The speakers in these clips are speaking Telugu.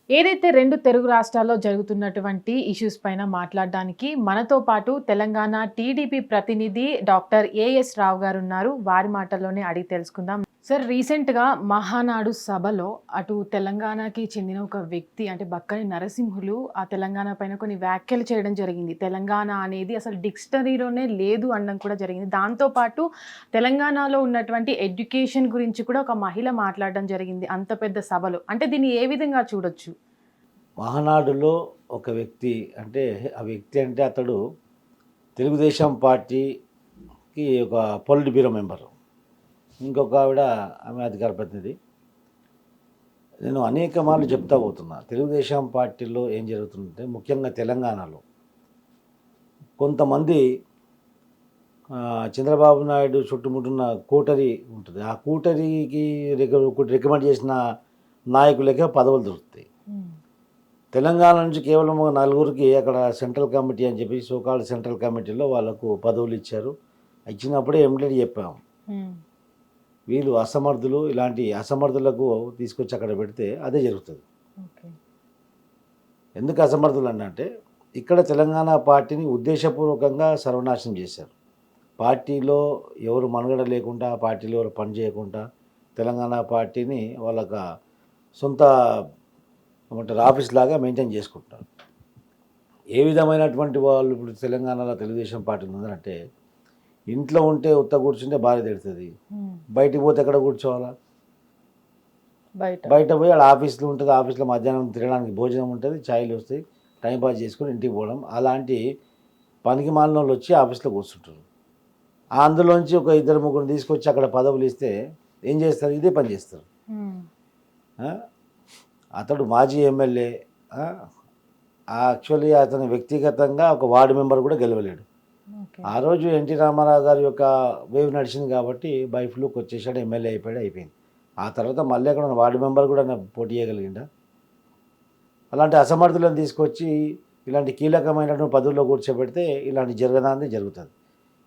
ఏదైతే 2 తెలుగు రాష్ట్రాల్లో జరుగుతున్నటువంటి ఇష్యూస్ పైన మాట్లాడడానికి మనతో పాటు తెలంగాణ టీడీపీ ప్రతినిధి డాక్టర్ ఏఎస్ రావు గారు ఉన్నారు. వారి మాటల్లోనే అడిగి తెలుసుకుందాం. సార్, రీసెంట్‌గా మహానాడు సభలో అటు తెలంగాణకి చెందిన ఒక వ్యక్తి అంటే బక్కని నరసింహులు ఆ తెలంగాణ పైన కొన్ని వ్యాఖ్యలు చేయడం జరిగింది. తెలంగాణ అనేది అసలు డిక్షనరీలోనే లేదు అనడం కూడా జరిగింది. దాంతో పాటు తెలంగాణలో ఉన్నటువంటి ఎడ్యుకేషన్ గురించి కూడా ఒక మహిళ మాట్లాడడం జరిగింది అంత పెద్ద సభలో. అంటే దీన్ని ఏ విధంగా చూడొచ్చు? మహానాడులో ఒక వ్యక్తి ఆ వ్యక్తి అంటే అతడు తెలుగుదేశం పార్టీకి ఒక పొలిట్ బ్యూరో మెంబరు. ఇంకొక ఆవిడ ఆమె అధికార ప్రతినిధి. నేను అనేక మార్లు చెప్తా పోతున్నా, తెలుగుదేశం పార్టీలో ఏం జరుగుతుందంటే ముఖ్యంగా తెలంగాణలో కొంతమంది చంద్రబాబు నాయుడు చుట్టుముట్టున్న కూటరి ఉంటుంది. ఆ కూటరికి రికమెండ్ చేసిన నాయకులకే పదవులు దొరుకుతాయి. తెలంగాణ నుంచి కేవలం నలుగురికి అక్కడ సెంట్రల్ కమిటీ అని చెప్పి సోకాల్డ్ సెంట్రల్ కమిటీలో వాళ్ళకు పదవులు ఇచ్చారు. ఇచ్చినప్పుడే ఎమ్మెల్యే చెప్పాము, వీళ్ళు అసమర్థులు, ఇలాంటి అసమర్థులకు తీసుకొచ్చి అక్కడ పెడితే అదే జరుగుతుంది. ఎందుకు అసమర్థులు అంటే ఇక్కడ తెలంగాణ పార్టీని ఉద్దేశపూర్వకంగా సర్వనాశనం చేశారు. పార్టీలో ఎవరు మనుగడ లేకుండా, పార్టీలో ఎవరు పని చేయకుండా తెలంగాణ పార్టీని వాళ్ళకు సొంత ఆఫీస్ లాగా మెయింటైన్ చేసుకుంటారు. ఏ విధమైనటువంటి వాళ్ళు ఇప్పుడు తెలంగాణలో తెలుగుదేశం పార్టీ ఉందంటే, ఇంట్లో ఉంటే ఉత్త కూర్చుంటే భార్య తిడుతుంది, బయటికి పోతే ఎక్కడ కూర్చోవాలా? బయట పోయి వాళ్ళ ఆఫీస్లో ఉంటుంది. ఆఫీస్లో మధ్యాహ్నం తినడానికి భోజనం ఉంటుంది, ఛాయలు వస్తాయి, టైంపాస్ చేసుకొని ఇంటికి పోవడం. అలాంటి పనికి మాలిన వాళ్ళు వచ్చి ఆఫీస్లో కూర్చుంటారు. అందులోంచి ఒక ఇద్దరు ముగ్గురు తీసుకొచ్చి అక్కడ పదవులు ఇస్తే ఏం చేస్తారు? ఇదే పని చేస్తారు. అతడు మాజీ ఎమ్మెల్యే. యాక్చువల్లీ అతను వ్యక్తిగతంగా ఒక వార్డు మెంబర్ కూడా గెలవలేడు. ఆ రోజు ఎన్టీ రామారావు గారి యొక్క వేవ్ నడిచింది కాబట్టి బై ఫ్లూక్ వచ్చేసాడు, ఎమ్మెల్యే అయిపోయింది. ఆ తర్వాత మళ్ళీ అక్కడ వార్డు మెంబర్ కూడా పోటీ చేయగలిగిందా? అలాంటి అసమర్థులను తీసుకొచ్చి ఇలాంటి కీలకమైనటువంటి పదవుల్లో కూర్చోబెడితే ఇలాంటి జరగదాన్ని జరుగుతుంది.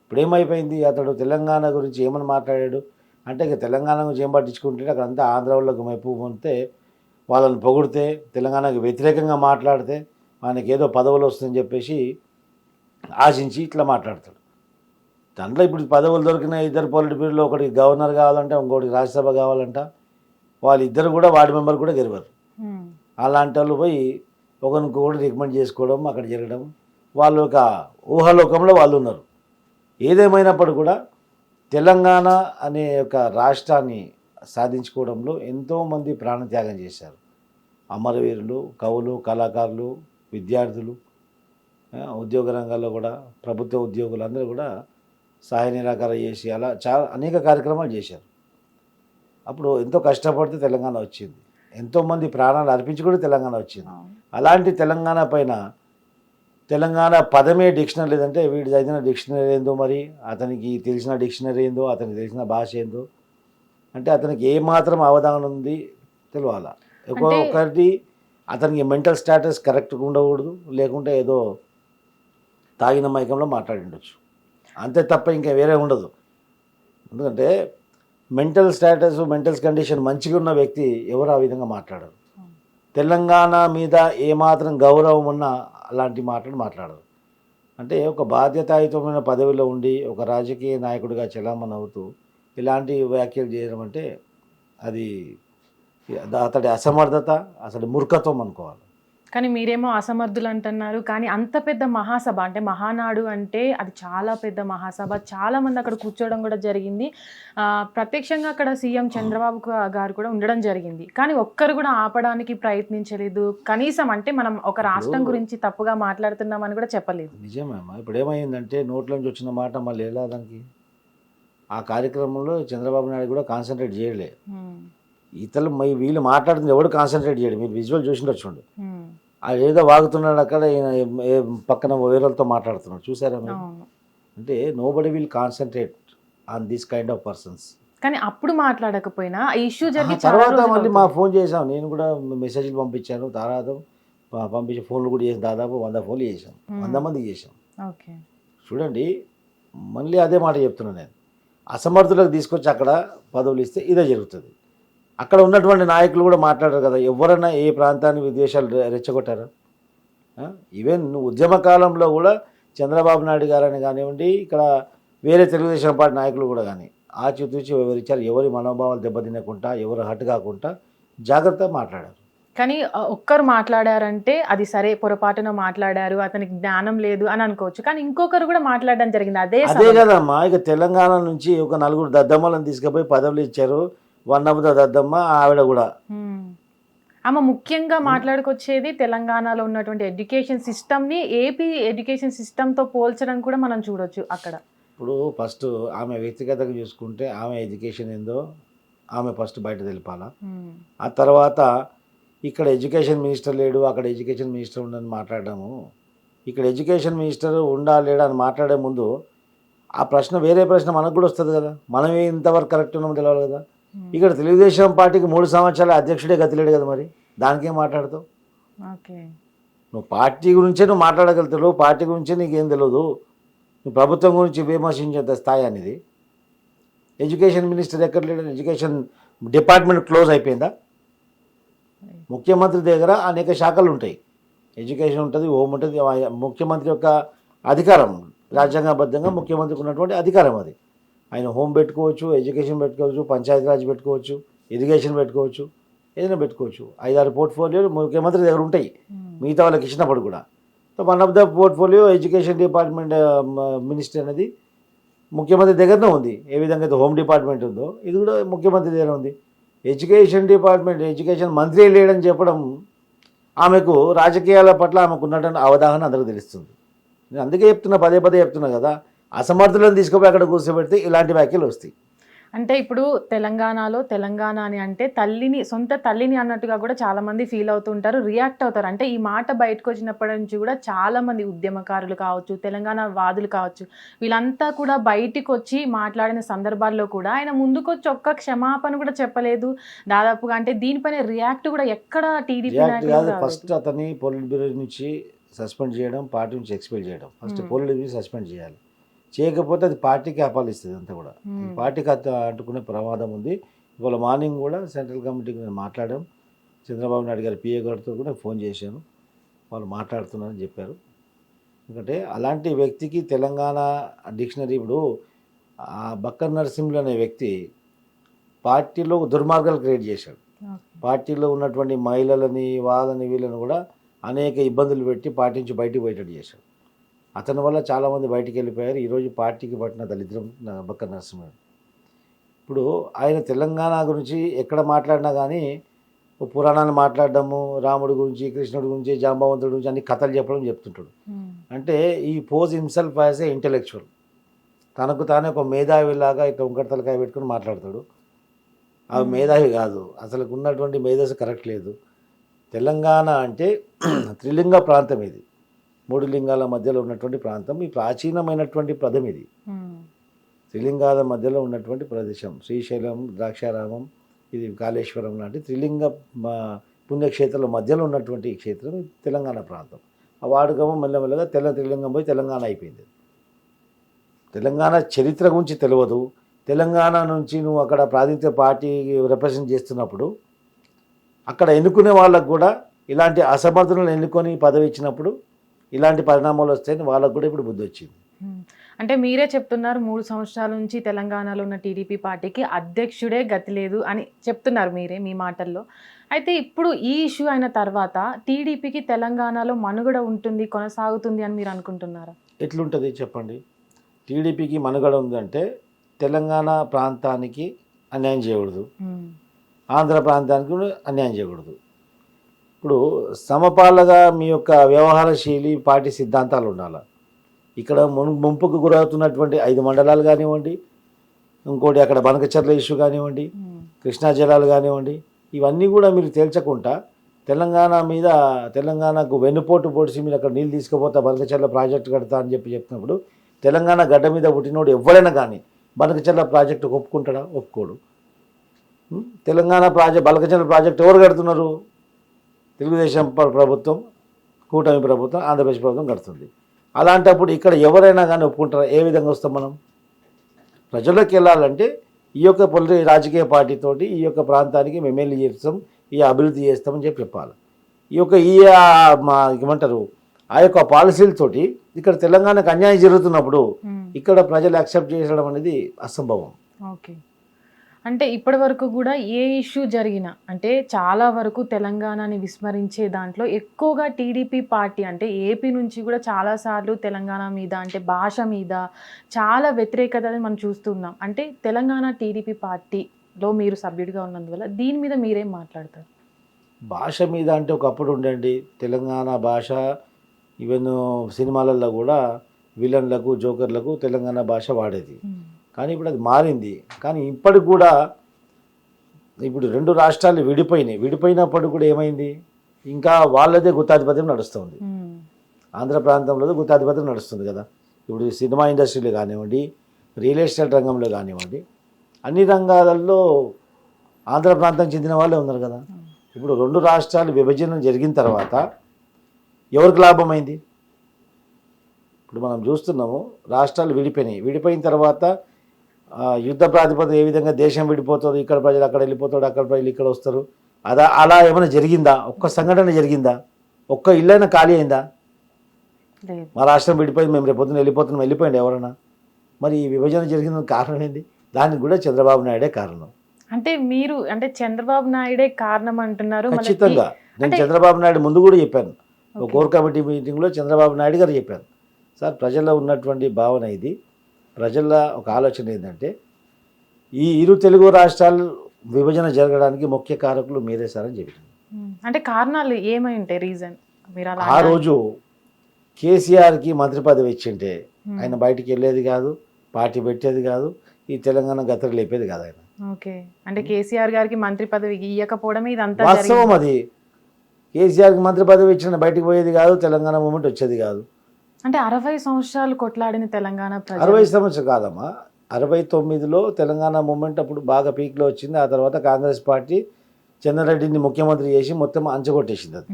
ఇప్పుడు ఏమైపోయింది? అతడు తెలంగాణ గురించి ఏమని మాట్లాడాడు అంటే, ఇక తెలంగాణ గురించి ఏం పట్టించుకుంటే అక్కడ అంతా ఆంధ్ర వాళ్ళకు మెప్పు పొందితే, వాళ్ళని పొగిడితే, తెలంగాణకు వ్యతిరేకంగా మాట్లాడితే మనకి ఏదో పదవులు వస్తుందని చెప్పేసి ఆశించి ఇట్లా మాట్లాడతాడు. దాంట్లో ఇప్పుడు పదవులు దొరికిన ఇద్దరు పొలిట్ బ్యూరోలో ఒకటి గవర్నర్ కావాలంటే, ఇంకోటికి రాజ్యసభ కావాలంట. వాళ్ళిద్దరు కూడా వార్డు మెంబర్ కూడా గెలవరు. అలాంటి వాళ్ళు పోయి ఒకరికి కూడా రికమెండ్ చేసుకోవడం, అక్కడ జరగడం, వాళ్ళు ఒక ఊహాలోకంలో వాళ్ళు ఉన్నారు. ఏదేమైనప్పుడు కూడా తెలంగాణ అనే ఒక రాష్ట్రాన్ని సాధించుకోవడంలో ఎంతోమంది ప్రాణత్యాగం చేశారు. అమరవీరులు, కవులు, కళాకారులు, విద్యార్థులు, ఉద్యోగ రంగాల్లో కూడా ప్రభుత్వ ఉద్యోగులు అందరూ కూడా సహాయ నిరాకరణ చేసి అలా చాలా అనేక కార్యక్రమాలు చేశారు. అప్పుడు ఎంతో కష్టపడితే తెలంగాణ వచ్చింది. ఎంతోమంది ప్రాణాలు అర్పించి కూడా తెలంగాణ వచ్చింది. అలాంటి తెలంగాణ పైన తెలంగాణ పదమే డిక్షనరీ లేదంటే వీడి చదివిన డిక్షనరీ ఏందో, మరి అతనికి తెలిసిన డిక్షనరీ ఏందో, అతనికి తెలిసిన భాష ఏందో, అంటే అతనికి ఏమాత్రం అవగాహన ఉంది తెలియాలా. ఒకటి అతనికి మెంటల్ స్టేటస్ కరెక్ట్గా ఉండకూడదు, లేకుంటే ఏదో తాగిన మైకంలో మాట్లాడిండొచ్చు, అంతే తప్ప ఇంకా వేరే ఉండదు. ఎందుకంటే మెంటల్ స్టేటస్, మెంటల్ కండిషన్ మంచిగా ఉన్న వ్యక్తి ఎవరు ఆ విధంగా మాట్లాడరు. తెలంగాణ మీద ఏమాత్రం గౌరవం ఉన్నా అలాంటి మాట్లాడరు. అంటే ఒక బాధ్యతాయుతమైన పదవిలో ఉండి ఒక రాజకీయ నాయకుడిగా చలామణి అవుతూ ఇలాంటి వ్యాఖ్యలు చేయడం అంటే అది అతడి అసమర్థత, అసలు మూర్ఖత్వం అనుకోవాలి. కానీ మీరేమో అసమర్థులు అంటున్నారు. కానీ అంత పెద్ద మహాసభ అంటే మహానాడు అంటే అది చాలా పెద్ద మహాసభ, చాలామంది అక్కడ కూర్చోవడం కూడా జరిగింది. ప్రత్యక్షంగా అక్కడ సీఎం చంద్రబాబు గారు కూడా ఉండడం జరిగింది. కానీ ఒక్కరు కూడా ఆపడానికి ప్రయత్నించలేదు. కనీసం అంటే మనం ఒక రాష్ట్రం గురించి తప్పుగా మాట్లాడుతున్నామని కూడా చెప్పలేదు. నిజమేమ్మా. ఇప్పుడు ఏమైందంటే నోట్లోంచి వచ్చిన మాట మళ్ళీ ఎలా దానికి ఆ కార్యక్రమంలో చంద్రబాబు నాయుడు కూడా కాన్సన్ట్రేట్ చేయలే. ఇతరులు వీళ్ళు మాట్లాడుతుంది ఎవడు కాన్సన్ట్రేట్ చేయడు. మీరు విజువల్ చూసిండొచ్చుండు, అది ఏదో వాగుతున్నాడు అక్కడ, పక్కన వేరేతో మాట్లాడుతున్నాడు, చూసారా మీరు? అంటే nobody will concentrate on this kind of persons. కానీ అప్పుడు మాట్లాడకపోయినా ఇష్యూ జరిగి తర్వాత మళ్ళీ మా ఫోన్ చేసాం, నేను కూడా మెసేజ్లు పంపించాను, తర్వాత పంపించి ఫోన్లు కూడా చేసాం, దాదాపు 100 ఫోన్లు చేసాం, 100 మందికి చేసాం. చూడండి, మళ్ళీ అదే మాట చెప్తున్నాను నేను, అసమర్థులకు తీసుకొచ్చి అక్కడ పదవులు ఇస్తే ఇదే జరుగుతుంది. అక్కడ ఉన్నటువంటి నాయకులు కూడా మాట్లాడారు కదా, ఎవరైనా ఏ ప్రాంతాన్ని విద్వేషాలు రెచ్చగొట్టారా? ఈవెన్ ఉద్యమ కాలంలో కూడా చంద్రబాబు నాయుడు గారని కానివ్వండి, ఇక్కడ వేరే తెలుగుదేశం పార్టీ నాయకులు కూడా కానీ ఆచితూచి వివరించారు, ఎవరి మనోభావాలు దెబ్బతినకుండా, ఎవరు హట్ కాకుండా జాగ్రత్తగా మాట్లాడారు. కానీ ఒక్కరు మాట్లాడారంటే అది సరే, పొరపాటున మాట్లాడారు, అతనికి జ్ఞానం లేదు అని అనుకోవచ్చు. కానీ ఇంకొకరు కూడా మాట్లాడడం జరిగింది అదే కదమ్మా. ఇక తెలంగాణ నుంచి ఒక 4 దద్దమ్మలను తీసుకుపోయి పదవులు ఇచ్చారు. వన్ ఆఫ్ ద దద్దమ్మ ఆవిడ కూడా. ఆమె ముఖ్యంగా మాట్లాడుకొచ్చేది తెలంగాణలో ఉన్నటువంటి ఎడ్యుకేషన్ సిస్టమ్ని ఏపీ ఎడ్యుకేషన్ సిస్టమ్తో పోల్చడం కూడా మనం చూడొచ్చు అక్కడ. ఇప్పుడు ఫస్ట్ ఆమె వ్యక్తిగతంగా చూసుకుంటే ఆమె ఎడ్యుకేషన్ ఏందో ఆమె ఫస్ట్ బయట తెలిపాలా. ఆ తర్వాత ఇక్కడ ఎడ్యుకేషన్ మినిస్టర్ లేడు, అక్కడ ఎడ్యుకేషన్ మినిస్టర్ ఉండని మాట్లాడము. ఇక్కడ ఎడ్యుకేషన్ మినిస్టర్ ఉండా లేడా అని మాట్లాడే ముందు ఆ ప్రశ్న, వేరే ప్రశ్న మనకు కూడా వస్తుంది కదా, మనమే ఇంతవరకు కరెక్ట్ ఉన్నామో తెలియాలి కదా. ఇక్కడ తెలుగుదేశం పార్టీకి 3 సంవత్సరాల అధ్యక్షుడే గతిలేడు కదా, మరి దానికేం మాట్లాడతావు? నువ్వు పార్టీ గురించే నువ్వు మాట్లాడగలుగుతావు, పార్టీ గురించే నీకేం తెలియదు, నువ్వు ప్రభుత్వం గురించి విమర్శించేంత స్థాయి అనేది. ఎడ్యుకేషన్ మినిస్టర్ ఎక్కడ లేడు, ఎడ్యుకేషన్ డిపార్ట్మెంట్ క్లోజ్ అయిపోయిందా? ముఖ్యమంత్రి దగ్గర అనేక శాఖలు ఉంటాయి, ఎడ్యుకేషన్ ఉంటుంది, హోమ్ ఉంటుంది. ముఖ్యమంత్రి యొక్క అధికారం, రాజ్యాంగబద్ధంగా ముఖ్యమంత్రికి ఉన్నటువంటి అధికారం అది. ఆయన హోమ్ పెట్టుకోవచ్చు, ఎడ్యుకేషన్ పెట్టుకోవచ్చు, పంచాయతీరాజ్ పెట్టుకోవచ్చు, ఇరిగేషన్ పెట్టుకోవచ్చు, ఏదైనా పెట్టుకోవచ్చు. 5-6 పోర్ట్ఫోలియోలు ముఖ్యమంత్రి దగ్గర ఉంటాయి, మిగతా వాళ్ళకి ఇచ్చినప్పుడు కూడా. So one of the portfolio education department minister అనేది ముఖ్యమంత్రి దగ్గరనే ఉంది. ఏ విధంగా అయితే హోమ్ డిపార్ట్మెంట్ ఉందో ఇది కూడా ముఖ్యమంత్రి దగ్గర ఉంది. ఎడ్యుకేషన్ డిపార్ట్మెంట్, ఎడ్యుకేషన్ మంత్రి లేడని చెప్పడం ఆమెకు రాజకీయాల పట్ల ఆమెకు ఉన్నటువంటి అవగాహన అందరికీ తెలుస్తుంది. నేను అందుకే చెప్తున్నా, పదే చెప్తున్నా కదా, అసమర్థులను తీసుకుపోయి అక్కడ కూర్చోబెడితే ఇలాంటి వ్యాఖ్యలు వస్తాయి. అంటే ఇప్పుడు తెలంగాణలో తెలంగాణ అని అంటే సొంత తల్లిని అన్నట్టుగా కూడా చాలా మంది ఫీల్ అవుతుంటారు, రియాక్ట్ అవుతారు. అంటే ఈ మాట బయటకు వచ్చినప్పటి నుంచి కూడా చాలా మంది ఉద్యమకారులు కావచ్చు, తెలంగాణ వాదులు కావచ్చు, వీళ్ళంతా కూడా బయటికి వచ్చి మాట్లాడిన సందర్భాల్లో కూడా ఆయన ముందుకొచ్చి ఒక్క క్షమాపణ కూడా చెప్పలేదు దాదాపుగా. అంటే దీనిపైన రియాక్ట్ కూడా ఎక్కడ టీడీపీ ఫస్ట్ అతన్ని పొలిట్ బ్యూరో నుంచి సస్పెండ్ చేయడం, పార్టీ నుంచి ఎక్స్పెల్ చేయడం. ఫస్ట్ పొలిట్ బ్యూరో సస్పెండ్ చేయాలి, చేయకపోతే అది పార్టీకి అపాలిస్తుంది. అంతా కూడా పార్టీకి అంటుకునే ప్రమాదం ఉంది. ఇవాళ మార్నింగ్ కూడా సెంట్రల్ కమిటీకి నేను మాట్లాడాం, చంద్రబాబు నాయుడు గారి పిఏ గారితో కూడా ఫోన్ చేశాను, వాళ్ళు మాట్లాడుతున్నారని చెప్పారు. ఎందుకంటే అలాంటి వ్యక్తికి తెలంగాణ డిక్షనరీ, ఇప్పుడు బక్కర్ నరసింహులు అనే వ్యక్తి పార్టీలో దుర్మార్గాలు క్రియేట్ చేశాడు. పార్టీలో ఉన్నటువంటి మహిళలని, వాళ్ళని, వీళ్ళని కూడా అనేక ఇబ్బందులు పెట్టి పార్టీ నుంచి బయటకు పోయేటట్టు చేశాడు. అతని వల్ల చాలామంది బయటికి వెళ్ళిపోయారు. ఈరోజు పార్టీకి పట్టిన దళిద్రం బక్కర్ నరసింహ. ఇప్పుడు ఆయన తెలంగాణ గురించి ఎక్కడ మాట్లాడినా కానీ పురాణాన్ని మాట్లాడడము, రాముడి గురించి, కృష్ణుడి గురించి, జాంబవంతుడి గురించి అన్ని కథలు చెప్పడం చెప్తుంటాడు. అంటే ఈ pose himself as a intellectual, తనకు తానే ఒక మేధావిలాగా ఇట్లా ఉంకటి తలకాయ పెట్టుకుని మాట్లాడతాడు. ఆ మేధావి కాదు, అసలు ఉన్నటువంటి మేధస్సు కరెక్ట్ లేదు. తెలంగాణ అంటే త్రిలింగ ప్రాంతం, ఇది 3 లింగాల మధ్యలో ఉన్నటువంటి ప్రాంతం. ఈ ప్రాచీనమైనటువంటి పదం ఇది, త్రిలింగాల మధ్యలో ఉన్నటువంటి ప్రదేశం. శ్రీశైలం, ద్రాక్షారామం, ఇది కాళేశ్వరం లాంటి త్రిలింగ పుణ్యక్షేత్రాల మధ్యలో ఉన్నటువంటి క్షేత్రం తెలంగాణ ప్రాంతం. ఆ వాడుకము మెల్లమెల్లగా త్రిలింగం పోయి తెలంగాణ అయిపోయింది. తెలంగాణ చరిత్ర గురించి తెలియదు. తెలంగాణ నుంచి నువ్వు అక్కడ ప్రాతినిధ్య పార్టీ రిప్రజెంట్ చేస్తున్నప్పుడు అక్కడ ఎన్నుకునే వాళ్ళకు కూడా ఇలాంటి అసమర్థులను ఎన్నుకొని పదవి ఇచ్చినప్పుడు ఇలాంటి పరిణామాలు వస్తాయని వాళ్ళకు కూడా ఇప్పుడు బుద్ధి వచ్చింది. అంటే మీరే చెప్తున్నారు 3 సంవత్సరాల నుంచి తెలంగాణలో ఉన్న టీడీపీ పార్టీకి అధ్యక్షుడే గతి లేదు అని చెప్తున్నారు మీరే మీ మాటల్లో. అయితే ఇప్పుడు ఈ ఇష్యూ అయిన తర్వాత టీడీపీకి తెలంగాణలో మనుగడ ఉంటుంది, కొనసాగుతుంది అని మీరు అనుకుంటున్నారా? ఎట్లుంటుంది చెప్పండి. టీడీపీకి మనుగడ ఉందంటే తెలంగాణ ప్రాంతానికి అన్యాయం చేయకూడదు, ఆంధ్ర ప్రాంతానికి అన్యాయం చేయకూడదు. ఇప్పుడు సమపాలగా మీ యొక్క వ్యవహార శైలి, పార్టీ సిద్ధాంతాలు ఉండాలి. ఇక్కడ ముంపుకు గురవుతున్నటువంటి 5 మండలాలు కానివ్వండి, ఇంకోటి అక్కడ బనకచర్ల ఇష్యూ కానివ్వండి, కృష్ణా జలాలు కానివ్వండి, ఇవన్నీ కూడా మీరు తేల్చకుండా తెలంగాణకు వెన్నుపోటు పొడిచి మీరు అక్కడ నీళ్ళు తీసుకుపోతా బనకచర్ల ప్రాజెక్టు కడతా అని చెప్తున్నప్పుడు తెలంగాణ గడ్డ మీద పుట్టినోడు ఎవరైనా కానీ బనకచర్ల ప్రాజెక్టు ఒప్పుకుంటాడా? ఒప్పుకోడు. తెలంగాణ బనకచర్ల ప్రాజెక్టు ఎవరు కడుతున్నారు? తెలుగుదేశం ప్రభుత్వం, కూటమి ప్రభుత్వం, ఆంధ్రప్రదేశ్ ప్రభుత్వం కడుతుంది. అలాంటప్పుడు ఇక్కడ ఎవరైనా కానీ ఒప్పుకుంటారా? ఏ విధంగా వస్తాం మనం? ప్రజల్లోకి వెళ్ళాలంటే ఈ యొక్క రాజకీయ పార్టీతోటి ఈ యొక్క ప్రాంతానికి మేము ఎమ్మెల్యే చేస్తాం, ఈ అభివృద్ధి చేస్తామని చెప్పాలి. ఈ యొక్క మా ఏమంటారు ఆ యొక్క పాలసీలతోటి ఇక్కడ తెలంగాణకు అన్యాయం జరుగుతున్నప్పుడు ఇక్కడ ప్రజలు యాక్సెప్ట్ చేయడం అనేది అసంభవం. ఓకే, అంటే ఇప్పటి వరకు కూడా ఏ ఇష్యూ జరిగినా అంటే చాలా వరకు తెలంగాణని విస్మరించే దాంట్లో ఎక్కువగా టీడీపీ పార్టీ అంటే ఏపీ నుంచి కూడా చాలాసార్లు తెలంగాణ మీద అంటే భాష మీద చాలా వ్యతిరేకతని మనం చూస్తున్నాం. అంటే తెలంగాణ టీడీపీ పార్టీలో మీరు సభ్యుడిగా ఉన్నందువల్ల దీని మీద మీరేం మాట్లాడతారు? భాష మీద అంటే ఒకప్పుడు ఉండండి తెలంగాణ భాష, ఈవెన్ సినిమాలలో కూడా విలన్లకు జోకర్లకు తెలంగాణ భాష వాడేది. కానీ ఇప్పుడు అది మారింది. కానీ ఇప్పటికి కూడా ఇప్పుడు రెండు రాష్ట్రాలు విడిపోయినప్పుడు కూడా ఏమైంది, ఇంకా వాళ్ళదే గుత్తాధిపత్యం నడుస్తుంది. ఆంధ్ర ప్రాంతంలో గుత్తాధిపత్యం నడుస్తుంది కదా. ఇప్పుడు సినిమా ఇండస్ట్రీలో కానివ్వండి, రియల్ ఎస్టేట్ రంగంలో కానివ్వండి, అన్ని రంగాలలో ఆంధ్ర ప్రాంతం చెందిన వాళ్ళే ఉన్నారు కదా. ఇప్పుడు రెండు రాష్ట్రాలు విభజన జరిగిన తర్వాత ఎవరికి లాభమైంది? ఇప్పుడు మనం చూస్తున్నాము రాష్ట్రాలు విడిపోయిన తర్వాత యుద్ధ ప్రాతిపదిక ఏ విధంగా దేశం విడిపోతుంది, ఇక్కడ ప్రజలు అక్కడ వెళ్ళిపోతాడు, అక్కడ ప్రజలు ఇక్కడ వస్తారు, అలా ఏమైనా జరిగిందా? ఒక్క సంఘటన జరిగిందా? ఒక్క ఇల్లైనా ఖాళీ అయిందా? మా రాష్ట్రం విడిపోయింది, మేము రేపు పొద్దున వెళ్ళిపోయింది ఎవరన్నా? మరి ఈ విభజన జరిగిన కారణం ఏంది? దానికి కూడా చంద్రబాబు నాయుడే కారణం. అంటే మీరు అంటే చంద్రబాబు నాయుడే కారణం అంటున్నారు? ఖచ్చితంగా నేను చంద్రబాబు నాయుడు ముందు కూడా చెప్పాను, ఒక కోర్ కమిటీ మీటింగ్లో చంద్రబాబు నాయుడు గారు చెప్పాను, సార్ ప్రజల్లో ఉన్నటువంటి భావన ఇది, ప్రజల ఒక ఆలోచన ఏంటంటే ఈ ఇరు తెలుగు రాష్ట్రాలు విభజన జరగడానికి ముఖ్య కారకులు మీరే సార్ అని చెప్పారు. అంటే కారణాలు ఏమై ఉంటాయి? రీజన్ ఆ రోజు కేసీఆర్కి మంత్రి పదవి ఇచ్చింటే ఆయన బయటికి వెళ్ళేది కాదు, పార్టీ పెట్టేది కాదు, ఈ తెలంగాణ గతరు లేపేది కాదు ఆయన. ఓకే, అంటే కేసీఆర్ గారికి మంత్రి పదవి ఇవ్వకపోవడమే ఇదంతా వాస్తవం. అది కేసీఆర్కి మంత్రి పదవి ఇచ్చిన బయటికి పోయేది కాదు, తెలంగాణ మూమెంట్ వచ్చేది కాదు. అంటే 60 సంవత్సరాలు కొట్లాడిన తెలంగాణ 60 సంవత్సరాలు కాదమ్మా, 69లో తెలంగాణ మూమెంట్ అప్పుడు బాగా పీక్లో వచ్చింది. ఆ తర్వాత కాంగ్రెస్ పార్టీ చెన్నారెడ్డిని ముఖ్యమంత్రి చేసి మొత్తం అంచగొట్టేసింది. అది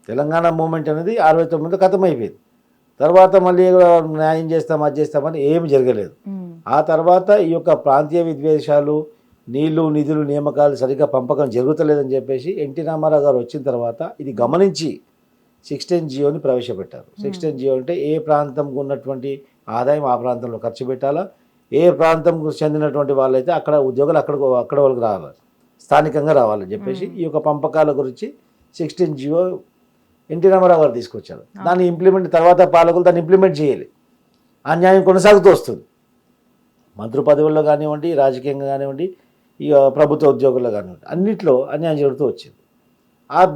తెలంగాణ మూమెంట్ అనేది 69లో ఖతమైపోయింది. తర్వాత మళ్ళీ న్యాయం చేస్తాం అది చేస్తామని ఏమి జరగలేదు. ఆ తర్వాత ఈ యొక్క ప్రాంతీయ విద్వేషాలు, నీళ్లు నిధులు నియామకాలు సరిగ్గా పంపకం జరుగుతలేదని చెప్పేసి ఎన్టీ రామారావు గారు వచ్చిన తర్వాత ఇది గమనించి 16 జియోని ప్రవేశపెట్టారు. 16 జియో అంటే ఏ ప్రాంతంకు ఉన్నటువంటి ఆదాయం ఆ ప్రాంతంలో ఖర్చు పెట్టాలా, ఏ ప్రాంతంకు చెందినటువంటి వాళ్ళైతే అక్కడ ఉద్యోగాలు అక్కడ వాళ్ళకి రావాలి, స్థానికంగా రావాలని చెప్పేసి ఈ యొక్క పంపకాల గురించి 16 జియో ఎన్టీ రామారావు గారు తీసుకొచ్చారు. దాన్ని ఇంప్లిమెంట్ తర్వాత పాలకులు దాన్ని ఇంప్లిమెంట్ చేయాలి. ఆ న్యాయం కొనసాగుతూ వస్తుంది. మంత్రి పదవుల్లో కానివ్వండి, రాజకీయంగా కానివ్వండి, ఇక ప్రభుత్వ ఉద్యోగుల్లో కానివ్వండి, అన్నింటిలో అన్యాయం జరుగుతూ వచ్చింది.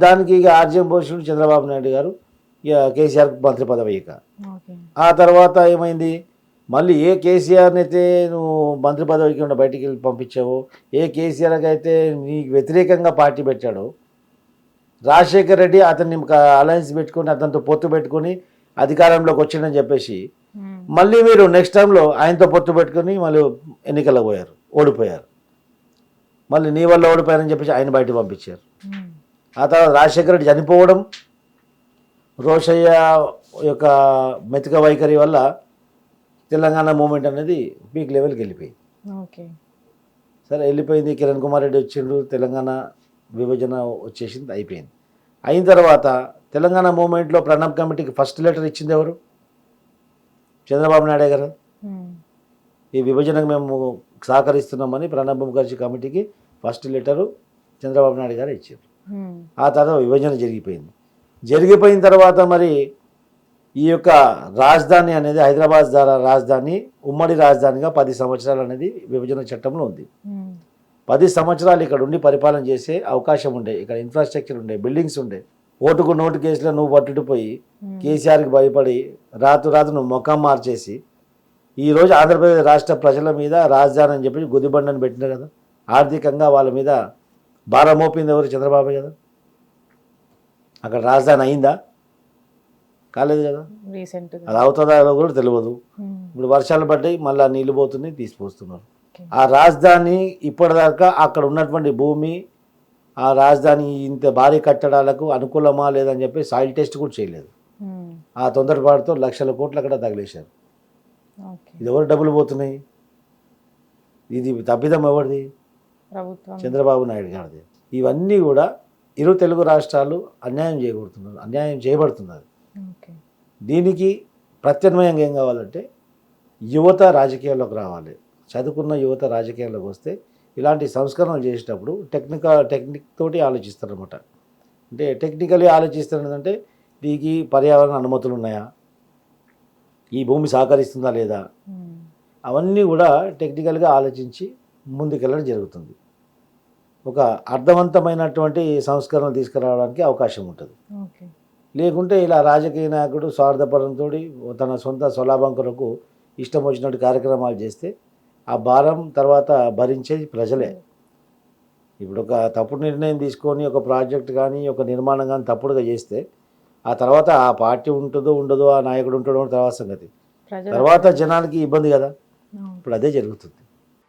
దానికి ఇక ఆర్జీఎం పోషుడు చంద్రబాబు నాయుడు గారు ఇక కేసీఆర్ మంత్రి పదవి ఇక. ఆ తర్వాత ఏమైంది, మళ్ళీ ఏ కేసీఆర్ని అయితే నువ్వు మంత్రి పదవికి ఉన్న బయటికి వెళ్ళి పంపించావో, ఏ కేసీఆర్కి అయితే నీకు వ్యతిరేకంగా పార్టీ పెట్టాడో, రాజశేఖర్ రెడ్డి అతన్ని అలయన్స్ పెట్టుకొని అతనితో పొత్తు పెట్టుకొని అధికారంలోకి వచ్చిందని చెప్పేసి మళ్ళీ మీరు నెక్స్ట్ టైంలో ఆయనతో పొత్తు పెట్టుకొని మళ్ళీ ఎన్నికల్లో ఓడిపోయారు. మళ్ళీ నీ వల్ల ఓడిపోయారని చెప్పేసి ఆయన బయటకు పంపించారు. ఆ తర్వాత రాజశేఖర రెడ్డి చనిపోవడం, రోషయ్య యొక్క మెతుక వైఖరి వల్ల తెలంగాణ మూమెంట్ అనేది పీక్ లెవెల్కి వెళ్ళిపోయింది. సరే వెళ్ళిపోయింది. కిరణ్ కుమార్ రెడ్డి వచ్చిండు, తెలంగాణ విభజన వచ్చేసింది, అయిపోయింది. అయిన తర్వాత తెలంగాణ మూమెంట్లో ప్రణబ్ కమిటీకి ఫస్ట్ లెటర్ ఇచ్చింది ఎవరు? చంద్రబాబు నాయుడు గారు. ఈ విభజనకు మేము సహకరిస్తున్నామని ప్రణబ్ ముఖర్జీ కమిటీకి ఫస్ట్ లెటరు చంద్రబాబు నాయుడు గారు ఇచ్చారు. ఆ తర్వాత విభజన జరిగిపోయిన తర్వాత మరి ఈ యొక్క రాజధాని అనేది హైదరాబాద్ రాజధాని ఉమ్మడి రాజధానిగా 10 సంవత్సరాలు అనేది విభజన చట్టంలో ఉంది. 10 సంవత్సరాలు ఇక్కడ ఉండి పరిపాలన చేసే అవకాశం ఉండే, ఇక్కడ ఇన్ఫ్రాస్ట్రక్చర్ ఉండే, బిల్డింగ్స్ ఉండే. ఓటుకు నోటు కేసులో నువ్వు పట్టుకుపోయి కేసీఆర్కి భయపడి రాత్రు నువ్వు ముఖం మార్చేసి ఈరోజు ఆంధ్రప్రదేశ్ రాష్ట్ర ప్రజల మీద రాజధాని అని చెప్పి గుదిబండని పెట్టిన కదా. ఆర్థికంగా వాళ్ళ మీద భారం మోపింది ఎవరు? చంద్రబాబు కదా. అక్కడ రాజధాని అయిందా? కాలేదు కదా. అది అవుతుందా కూడా తెలియదు. ఇప్పుడు వర్షాలు పడ్డాయి, మళ్ళీ నీళ్ళు పోతున్నాయి, తీసిపోస్తున్నారు. ఆ రాజధాని ఇప్పటిదాకా అక్కడ ఉన్నటువంటి భూమి, ఆ రాజధాని ఇంత భారీ కట్టడాలకు అనుకూలమా లేదని చెప్పి సాయిల్ టెస్ట్ కూడా చేయలేదు. ఆ తొందరపాటుతో లక్షల కోట్లు అక్కడ తగిలేశారు. ఇది ఎవరు డబ్బులు పోతున్నాయి? ఇది తప్పిదం ఎవరిది? ప్రభుత్వం. చంద్రబాబు నాయుడు గారిది. ఇవన్నీ కూడా ఇరు తెలుగు రాష్ట్రాలు అన్యాయం చేయబడుతున్నది. ఓకే. దీనికి ప్రత్యామ్నాయంగా ఏం కావాలంటే యువత రాజకీయాల్లోకి రావాలి. చదువుకున్న యువత రాజకీయాల్లోకి వస్తే ఇలాంటి సంస్కరణలు చేసేటప్పుడు టెక్నిక్ తోటి ఆలోచిస్తారనమాట. అంటే టెక్నికలీ ఆలోచిస్తారంటే దీనికి పర్యావరణ అనుమతులు ఉన్నాయా, ఈ భూమి సహకరిస్తుందా లేదా, అవన్నీ కూడా టెక్నికల్గా ఆలోచించి ముందుకెళ్ళడం జరుగుతుంది. ఒక అర్థవంతమైనటువంటి సంస్కరణలు తీసుకురావడానికి అవకాశం ఉంటుంది. ఓకే. లేకుంటే ఇలా రాజకీయ నాయకుడు స్వార్థపరంతో తన సొంత స్వలాభం కొరకు ఇష్టం వచ్చినట్టు కార్యక్రమాలు చేస్తే ఆ భారం తర్వాత భరించేది ప్రజలే. ఇప్పుడు ఒక తప్పుడు నిర్ణయం తీసుకొని ఒక ప్రాజెక్ట్ కానీ ఒక నిర్మాణం కానీ తప్పుడుగా చేస్తే ఆ తర్వాత ఆ పార్టీ ఉంటుందో ఉండదో, ఆ నాయకుడు ఉంటాడో తర్వాత సంగతి, తర్వాత జనాలకి ఇబ్బంది కదా. ఇప్పుడు అదే జరుగుతుంది.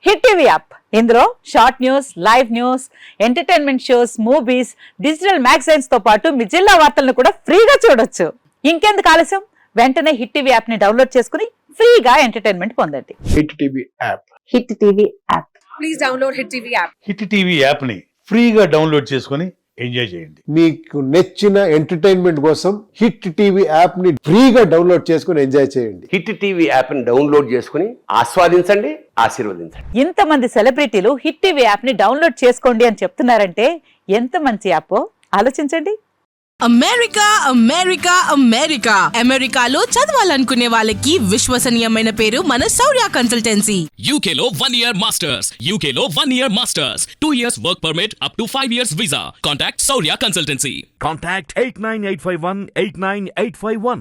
హిట్ టీవీ యాప్, ఇందులో short news, live news, entertainment shows, movies, digital magazines తో పాటు మీ జిల్లా వార్తలను కూడా ఫ్రీగా చూడొచ్చు. ఇంకెందుకు ఆలస్యం, వెంటనే హిట్ టీవీ యాప్ ని డౌన్లోడ్ చేసుకుని ఫ్రీగా ఎంటర్టైన్మెంట్ పొందండి. Hit TV app. Hit TV app. Please download hit TV app. Hit TV యాప్ని ఫ్రీగా డౌన్లోడ్ చేసుకొని ఎంజాయ్ చేయండి. మీకు నచ్చిన ఎంటర్టైన్మెంట్ కోసం హిట్ టీవీ యాప్ ని ఫ్రీగా డౌన్లోడ్ చేసుకుని ఎంజాయ్ చేయండి. హిట్ టీవీ యాప్ని డౌన్లోడ్ చేసుకుని ఆస్వాదించండి, ఆశీర్వదించండి. ఇంతమంది సెలబ్రిటీలు హిట్ టీవీ యాప్ ని డౌన్లోడ్ చేసుకోండి అని చెప్తున్నారంటే ఎంత మంచి యాప్ ఆలోచించండి. అమెరికా అమెరికా అమెరికా అమెరికాలో చదవాలనుకునే వాళ్ళకి విశ్వసనీయమైన పేరు మన శౌర్య కన్సల్టెన్సీ. UK లో 1 year masters, UK లో 1 year masters, 2 years work permit up to 5 years visa. Contact Saurya Consultancy. Contact 89851 89851.